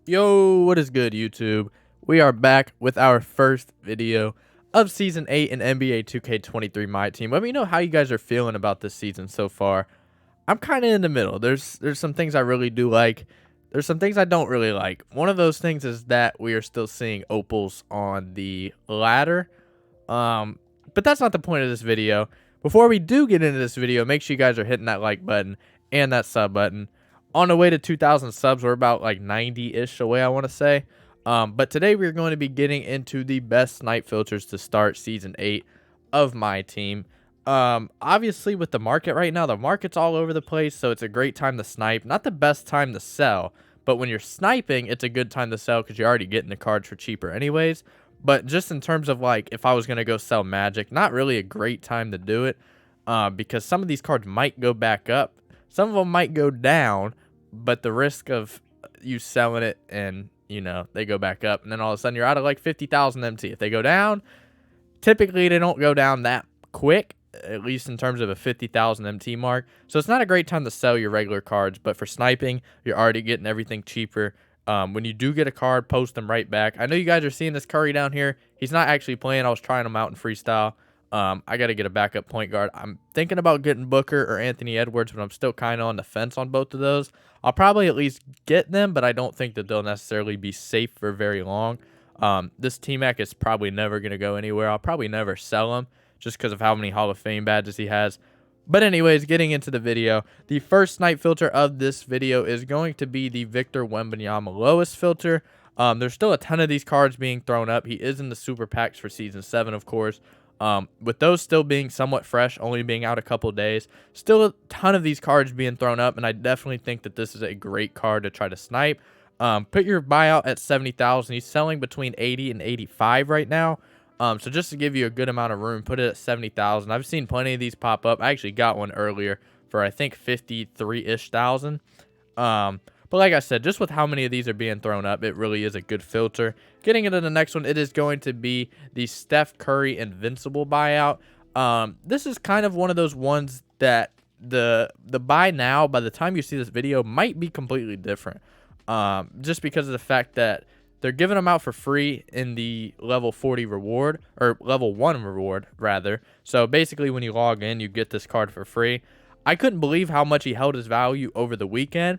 Yo, what is good, YouTube? We are back with our first video of Season 8 in NBA 2K23 My Team. Let me know how you guys are feeling about this season so far. I'm kind of in the middle. There's some things I really do like. There's some things I don't really like. One of those things is that we are still seeing opals on the ladder. But that's not the point of this video. Before we do get into this video, make sure you guys are hitting that like button and that sub button. On the way to 2,000 subs, we're about like 90-ish away, I want to say. But today we're going to be getting into the best snipe filters to start Season 8 of My Team. Obviously, with the market right now, the market's all over the place, so it's a great time to snipe. Not the best time to sell, but when you're sniping, it's a good time to sell because you're already getting the cards for cheaper anyways. But just in terms of, like, if I was going to go sell Magic, not really a great time to do it because some of these cards might go back up. Some of them might go down, but the risk of you selling it and, you know, they go back up, and then all of a sudden you're out of, like, 50,000 MT. If they go down, typically they don't go down that quick, at least in terms of a 50,000 MT mark. So it's not a great time to sell your regular cards, but for sniping, you're already getting everything cheaper. When you do get a card, post them right back. I know you guys are seeing this Curry down here. He's not actually playing. I was trying him out in freestyle. I got to get a backup point guard. I'm thinking about getting Booker or Anthony Edwards, but I'm still kind of on the fence on both of those. I'll probably at least get them, but I don't think that they'll necessarily be safe for very long. This T-Mac is probably never going to go anywhere. I'll probably never sell him just because of how many Hall of Fame badges he has. But anyways, getting into the video, the first snipe filter of this video is going to be the Victor Wembanyama lowest filter. There's still a ton of these cards being thrown up. He is in the super packs for Season 7, of course. With those still being somewhat fresh, only being out a couple days, still a ton of these cards being thrown up, and I definitely think that this is a great card to try to snipe. Put your buyout at 70,000. He's selling between 80 and 85 right now. So just to give you a good amount of room, put it at 70,000. I've seen plenty of these pop up. I actually got one earlier for I think 53-ish thousand. But like I said, just with how many of these are being thrown up, it really is a good filter. Getting into the next one, it is going to be the Steph Curry Invincible buyout. This is kind of one of those ones that the buy now, by the time you see this video, might be completely different. Just because of the fact that they're giving them out for free in the level 40 reward, or level 1 reward, rather. So basically, when you log in, you get this card for free. I couldn't believe how much he held his value over the weekend,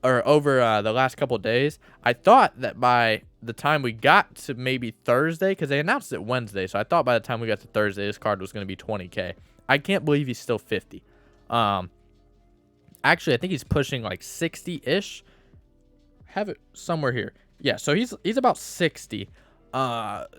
or over the last couple of days. I thought that by the time we got to maybe Thursday, because they announced it Wednesday, so I thought by the time we got to Thursday, this card was going to be 20K. I can't believe he's still 50. Actually, I think he's pushing like 60-ish. Have it somewhere here. Yeah, so he's about 60,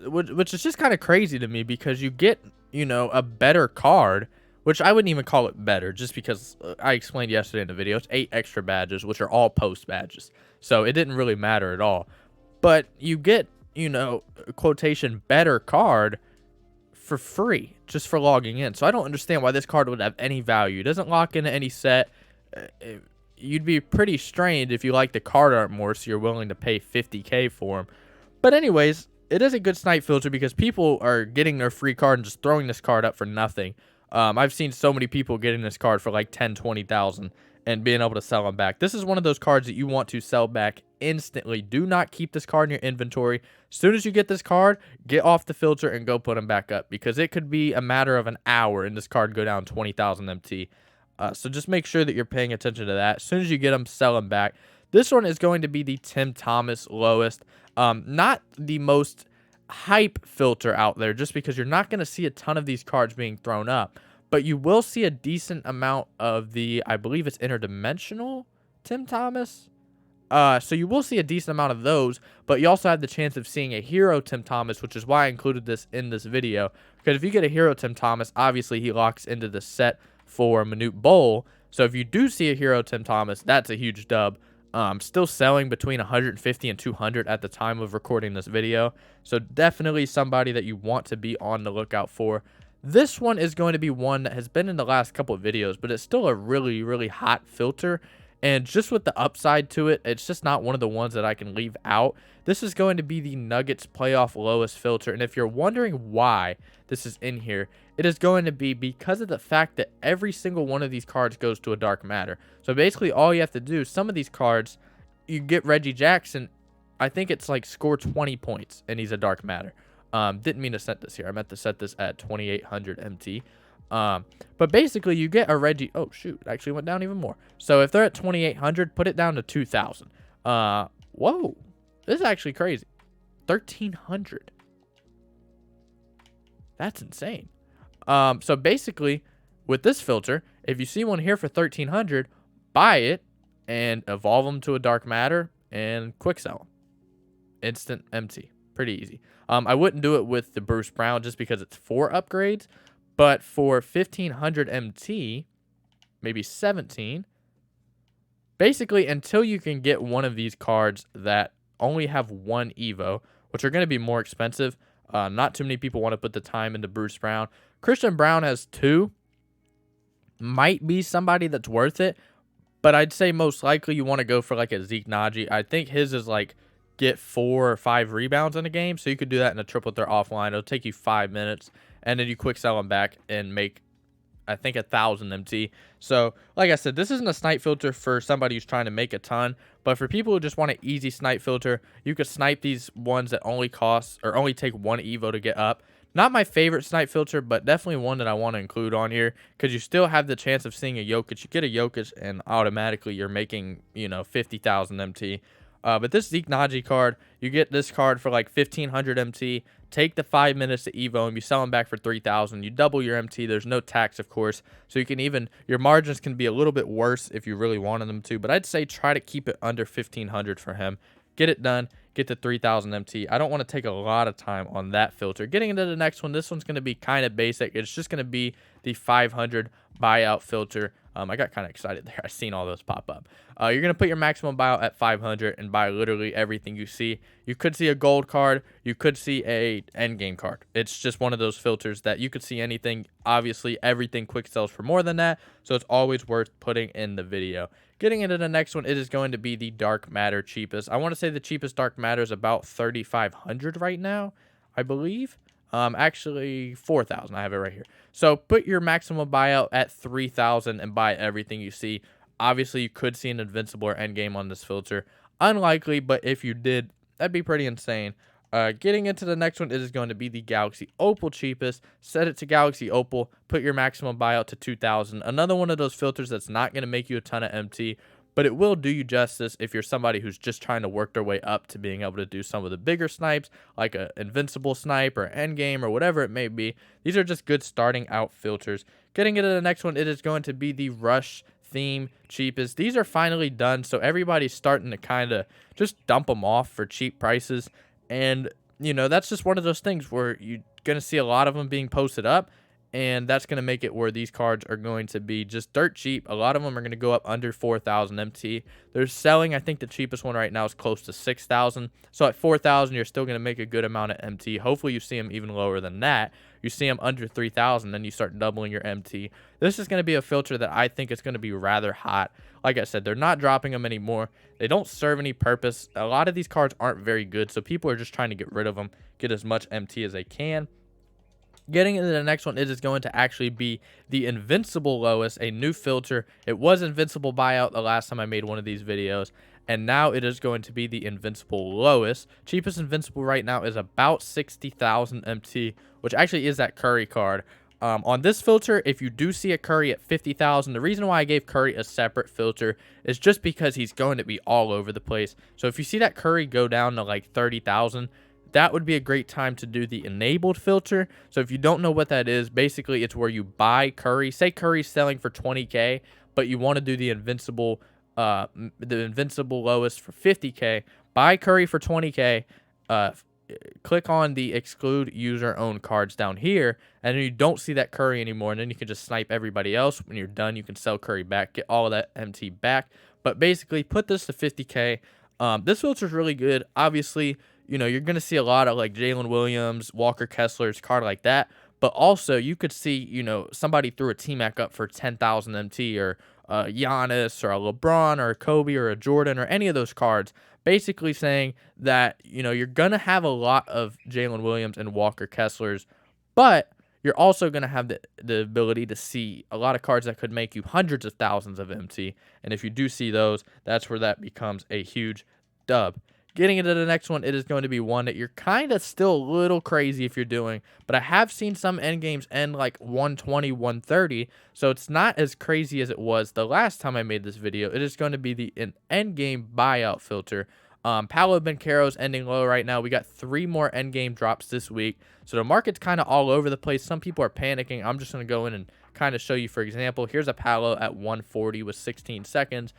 which is just kind of crazy to me because you get, you know, a better card, which I wouldn't even call it better just because I explained yesterday in the video. It's 8 extra badges, which are all post badges. So it didn't really matter at all. But you get, you know, a quotation better card for free just for logging in. So I don't understand why this card would have any value. It doesn't lock into any set. You'd be pretty strained if you like the card art more, so you're willing to pay 50K for him. But anyways, it is a good snipe filter because people are getting their free card and just throwing this card up for nothing. I've seen so many people getting this card for like 10, 20,000 and being able to sell them back. This is one of those cards that you want to sell back instantly. Do not keep this card in your inventory. As soon as you get this card, get off the filter and go put them back up because it could be a matter of an hour and this card go down 20,000 MT. So just make sure that you're paying attention to that. As soon as you get them, sell them back. This one is going to be the Tim Thomas lowest. Not the most hype filter out there just because you're not going to see a ton of these cards being thrown up. But you will see a decent amount of the, I believe it's interdimensional Tim Thomas. So you will see a decent amount of those, but you also have the chance of seeing a hero Tim Thomas, which is why I included this in this video. Because if you get a hero Tim Thomas, obviously he locks into the set for Manute Bowl. So if you do see a hero Tim Thomas, that's a huge dub. Still selling between 150 and 200 at the time of recording this video. So definitely somebody that you want to be on the lookout for. This one is going to be one that has been in the last couple of videos, but it's still a really, really hot filter. And just with the upside to it, it's just not one of the ones that I can leave out. This is going to be the Nuggets playoff lowest filter. And if you're wondering why this is in here, it is going to be because of the fact that every single one of these cards goes to a dark matter. So basically all you have to do, some of these cards, you get Reggie Jackson. I think it's like score 20 points, and he's a dark matter. Didn't mean to set this here. I meant to set this at 2800 MT. But basically, you get a Reggie. Oh, shoot. It actually went down even more. So if they're at 2800, put it down to 2000. Whoa. This is actually crazy. 1300. That's insane. So basically, with this filter, if you see one here for 1300, buy it and evolve them to a dark matter and quick sell them. Instant MT. Pretty easy. I wouldn't do it with the Bruce Brown just because it's 4 upgrades, but for 1500 MT, maybe 17, basically until you can get one of these cards that only have 1 Evo, which are going to be more expensive. Not too many people want to put the time into Bruce Brown. Christian Brown has 2. Might be somebody that's worth it, but I'd say most likely you want to go for like a Zeke Naji. I think his is like get 4 or 5 rebounds in a game, so you could do that in a triple threat offline. It'll take you 5 minutes, and then you quick sell them back and make, I think, 1000 MT. So like I said, this isn't a snipe filter for somebody who's trying to make a ton, but for people who just want an easy snipe filter, you could snipe these ones that only cost or only take 1 Evo to get up. Not my favorite snipe filter, but definitely one that I want to include on here because you still have the chance of seeing a Jokic. You get a Jokic and automatically you're making, 50,000 MT. But this Zeke Naji card, you get this card for like 1500 MT. Take the 5 minutes to Evo and you sell them back for 3,000. You double your MT. There's no tax, of course. So you can even, your margins can be a little bit worse if you really wanted them to. But I'd say try to keep it under 1500 for him. Get it done. Get to 3,000 MT. I don't want to take a lot of time on that filter. Getting into the next one, this one's going to be kind of basic. It's just going to be the 500 buyout filter. I got kind of excited there. I seen all those pop up. You're going to put your maximum buyout at 500 and buy literally everything you see. You could see a gold card. You could see a endgame card. It's just one of those filters that you could see anything. Obviously, everything quick sells for more than that, so it's always worth putting in the video. Getting into the next one, it is going to be the dark matter cheapest. I want to say the cheapest dark matter is about 3,500 right now, I believe. Actually 4,000. I have it right here. So put your maximum buyout at 3,000 and buy everything you see. Obviously, you could see an invincible or endgame on this filter. Unlikely, but if you did, that'd be pretty insane. Getting into the next one, it is going to be the Galaxy Opal cheapest. Set it to Galaxy Opal. Put your maximum buyout to 2,000. Another one of those filters that's not going to make you a ton of MT, but it will do you justice if you're somebody who's just trying to work their way up to being able to do some of the bigger snipes, like a invincible snipe or endgame or whatever it may be. These are just good starting out filters. Getting into the next one, it is going to be the Rush theme cheapest. These are finally done, so everybody's starting to kind of just dump them off for cheap prices. And, that's just one of those things where you're going to see a lot of them being posted up. And that's going to make it where these cards are going to be just dirt cheap. A lot of them are going to go up under 4,000 MT. They're selling, I think the cheapest one right now is close to 6,000. So at 4,000, you're still going to make a good amount of MT. Hopefully you see them even lower than that. You see them under 3,000, then you start doubling your MT. This is going to be a filter that I think is going to be rather hot. Like I said, they're not dropping them anymore. They don't serve any purpose. A lot of these cards aren't very good, so people are just trying to get rid of them, get as much MT as they can. Getting into the next one, it is going to actually be the Invincible lowest, a new filter. It was Invincible buyout the last time I made one of these videos, and now it is going to be the Invincible lowest. Cheapest Invincible right now is about 60,000 MT, which actually is that Curry card. On this filter, if you do see a Curry at 50,000, the reason why I gave Curry a separate filter is just because he's going to be all over the place. So if you see that Curry go down to like 30,000, that would be a great time to do the enabled filter. So if you don't know what that is, basically it's where you buy Curry. Say Curry's selling for 20K, but you want to do the invincible lowest for 50K. Buy Curry for 20K. Click on the exclude user owned cards down here, and then you don't see that Curry anymore, and then you can just snipe everybody else. When you're done, you can sell Curry back, get all of that MT back. But basically, put this to 50K. This filter is really good. Obviously, you're going to see a lot of like Jalen Williams, Walker Kessler's card like that. But also, you could see, somebody threw a T-Mac up for 10,000 MT, or Giannis, or a LeBron, or a Kobe, or a Jordan, or any of those cards. Basically saying that, you're going to have a lot of Jalen Williams and Walker Kessler's, but you're also going to have the ability to see a lot of cards that could make you hundreds of thousands of MT. And if you do see those, that's where that becomes a huge dub. Getting into the next one, it is going to be one that you're kind of still a little crazy if you're doing, but I have seen some end games end like 120, 130, so it's not as crazy as it was the last time I made this video. It is going to be the end game buyout filter. Paolo Banchero's ending low right now. We got 3 more end game drops this week, so the market's kind of all over the place. Some people are panicking. I'm just going to go in and kind of show you. For example, here's a Paolo at 140 with 16 seconds.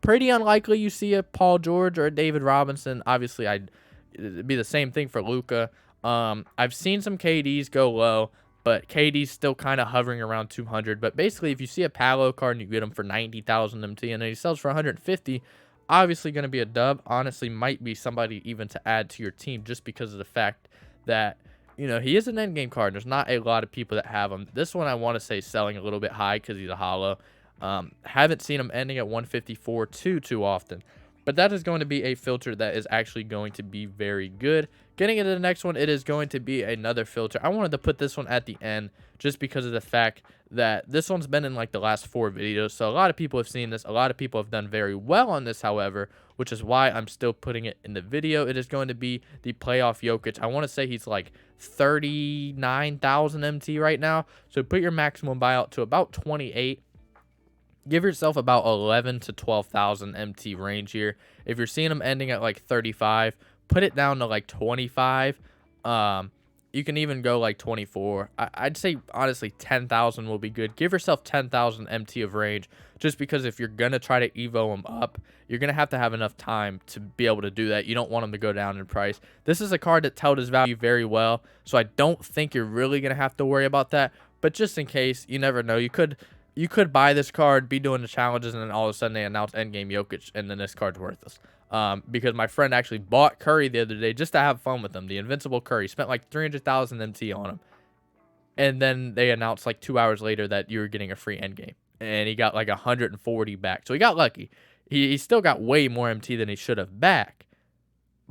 Pretty unlikely you see a Paul George or a David Robinson. Obviously, it'd be the same thing for Luka. I've seen some KDs go low, but KD's still kind of hovering around 200. But basically, if you see a Paolo card and you get him for 90,000 MT and then he sells for 150, obviously going to be a dub. Honestly, might be somebody even to add to your team just because of the fact that, you know, he is an endgame card. There's not a lot of people that have him. This one I want to say selling a little bit high because he's a hollow. Haven't seen him ending at 154 too often, but that is going to be a filter that is actually going to be very good. Getting into the next one, it is going to be another filter. I wanted to put this one at the end just because of the fact that this one's been in like the last 4 videos, so a lot of people have seen this. A lot of people have done very well on this, however, which is why I'm still putting it in the video. It is going to be the playoff Jokic. I want to say he's like 39,000 MT right now, so put your maximum buyout to about 28. Give yourself about 11 to 12,000 MT range here. If you're seeing them ending at like 35, put it down to like 25. You can even go like 24. I'd say honestly 10,000 will be good. Give yourself 10,000 MT of range, just because if you're gonna try to evo them up, you're gonna have to have enough time to be able to do that. You don't want them to go down in price. This is a card that held his value very well, so I don't think you're really gonna have to worry about that. But just in case, you never know. You could buy this card, be doing the challenges, and then all of a sudden they announce endgame Jokic, and then this card's worthless. Because my friend actually bought Curry the other day just to have fun with him. The Invincible Curry. Spent like 300,000 MT on him. And then they announced like 2 hours later that you were getting a free endgame. And he got like 140 back. So he got lucky. He still got way more MT than he should have back.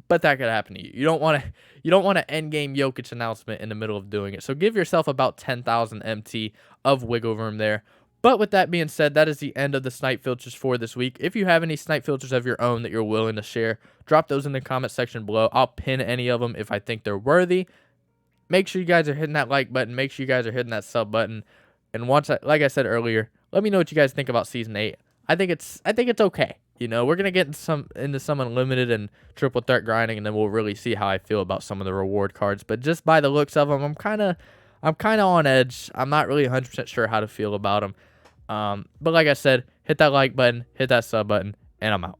But that could happen to you. You don't want to endgame Jokic announcement in the middle of doing it. So give yourself about 10,000 MT of wiggle room there. But with that being said, that is the end of the snipe filters for this week. If you have any snipe filters of your own that you're willing to share, drop those in the comment section below. I'll pin any of them if I think they're worthy. Make sure you guys are hitting that like button. Make sure you guys are hitting that sub button. And like I said earlier, let me know what you guys think about Season 8. I think it's okay. You know, we're gonna get into some unlimited and triple threat grinding, and then we'll really see how I feel about some of the reward cards. But just by the looks of them, I'm kind of on edge. I'm not really 100% sure how to feel about them. But like I said, hit that like button, hit that sub button, and I'm out.